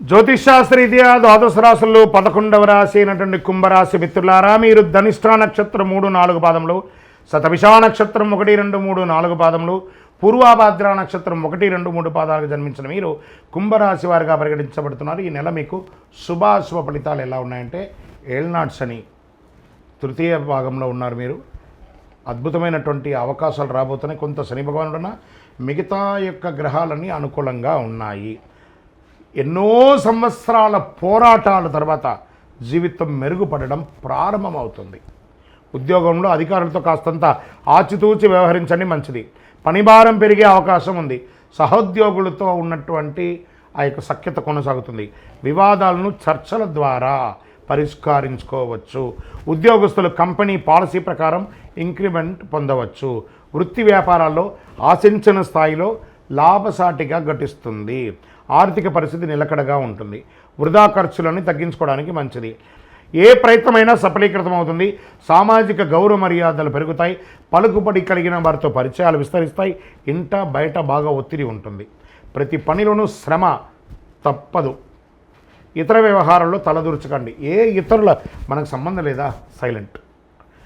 జ్యోతిషాస్త్రరీత్యా ద్వాదశ రాశుల్లో 11వ రాశి అయినటువంటి కుంభరాశి మిత్రులారా, మీరు ధనిష్ఠా నక్షత్రం 3-4 పాదములు, శతభిషా నక్షత్రం 1-2-3-4 పాదములు, పూర్వాభాద్ర నక్షత్రం 1-2-3 పాదాలకు జన్మించిన మీరు కుంభరాశి వారిగా పరిగణించబడుతున్నారు. ఈ నెల మీకు శుభాశుభ ఫలితాలు ఎలా ఉన్నాయంటే, ఏళ్నాడు శని తృతీయ భాగంలో ఉన్నారు. మీరు అద్భుతమైనటువంటి అవకాశాలు రాబోతున్నాయి. కొంత శని భగవానుడు ఉన్న మిగతా యొక్క గ్రహాలన్నీ అనుకూలంగా ఉన్నాయి. ఎన్నో సంవత్సరాల పోరాటాల తర్వాత జీవితం మెరుగుపడడం ప్రారంభమవుతుంది. ఉద్యోగంలో అధికారులతో కాస్తంత ఆచితూచి వ్యవహరించండి, మంచిది. పనిభారం పెరిగే అవకాశం ఉంది. సహోద్యోగులతో ఉన్నటువంటి ఆ యొక్క సఖ్యత కొనసాగుతుంది. వివాదాలను చర్చల ద్వారా పరిష్కరించుకోవచ్చు. ఉద్యోగస్తులు కంపెనీ పాలసీ ప్రకారం ఇంక్రిమెంట్ పొందవచ్చు. వృత్తి వ్యాపారాల్లో ఆశించిన స్థాయిలో లాభసాటిగా ఘటిస్తుంది. ఆర్థిక పరిస్థితి నిలకడగా ఉంటుంది. వృధా ఖర్చులను తగ్గించుకోవడానికి మంచిది. ఏ ప్రయత్నమైనా సఫలీకృతం అవుతుంది. సామాజిక గౌరవ మర్యాదలు పెరుగుతాయి. పలుకుబడి కలిగిన వారితో పరిచయాలు విస్తరిస్తాయి. ఇంట బయట బాగా ఒత్తిడి ఉంటుంది. ప్రతి పనిలోనూ శ్రమ తప్పదు. ఇతర వ్యవహారాల్లో తలదూర్చకండి. ఏ ఇతరుల మనకు సంబంధం లేదా, సైలెంట్.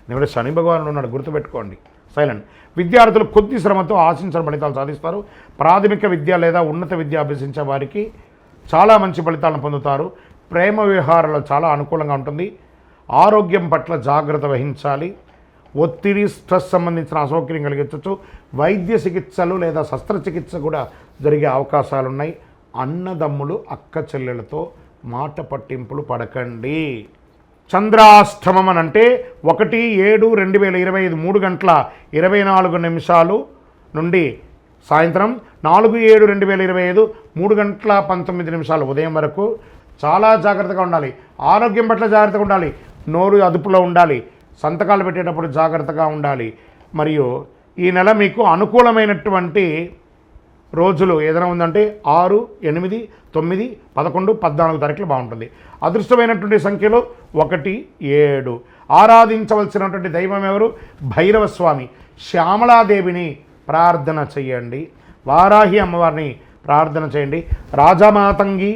నేను శని భగవానుడు ఉన్నాడు, గుర్తుపెట్టుకోండి, సైలెంట్. విద్యార్థులు కొద్ది శ్రమతో ఆశించిన ఫలితాలు సాధిస్తారు. ప్రాథమిక విద్య లేదా ఉన్నత విద్య అభ్యసించే వారికి చాలా మంచి ఫలితాలను పొందుతారు. ప్రేమ వ్యవహారాలు చాలా అనుకూలంగా ఉంటుంది. ఆరోగ్యం పట్ల జాగ్రత్త వహించాలి. ఒత్తిడి, స్ట్రెస్ సంబంధించిన అసౌకర్యం కలిగించవచ్చు. వైద్య చికిత్సలు లేదా శస్త్రచికిత్స కూడా జరిగే అవకాశాలున్నాయి. అన్నదమ్ములు, అక్క చెల్లెలతో మాట పట్టింపులు పడకండి. చంద్రాష్టమం అని అంటే 1/7/2025 3:24 నుండి సాయంత్రం 4/7/2025 3:19 ఉదయం వరకు చాలా జాగ్రత్తగా ఉండాలి. ఆరోగ్యం పట్ల జాగ్రత్తగా ఉండాలి. నోరు అదుపులో ఉండాలి. సంతకాలు పెట్టేటప్పుడు జాగ్రత్తగా ఉండాలి. మరియు ఈ నెల మీకు అనుకూలమైనటువంటి రోజులు ఏదైనా ఉందంటే 6, 8, 9, 11, 14 తారీఖులు బాగుంటుంది. అదృష్టమైనటువంటి సంఖ్యలో 1, 7. ఆరాధించవలసినటువంటి దైవం ఎవరు? భైరవ స్వామి. శ్యామలాదేవిని ప్రార్థన చేయండి. వారాహి అమ్మవారిని ప్రార్థన చేయండి. రాజమాతంగి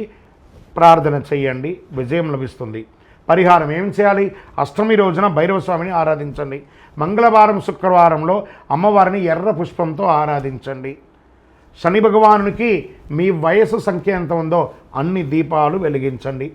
ప్రార్థన చేయండి. విజయం లభిస్తుంది. పరిహారం ఏం చేయాలి? అష్టమి రోజున భైరవ స్వామిని ఆరాధించండి. మంగళవారం, శుక్రవారంలో అమ్మవారిని ఎర్ర పుష్పంతో ఆరాధించండి. శని భగవానునికి మీ వయసు సంఖ్య ఎంత ఉందో అన్ని దీపాలు వెలిగించండి.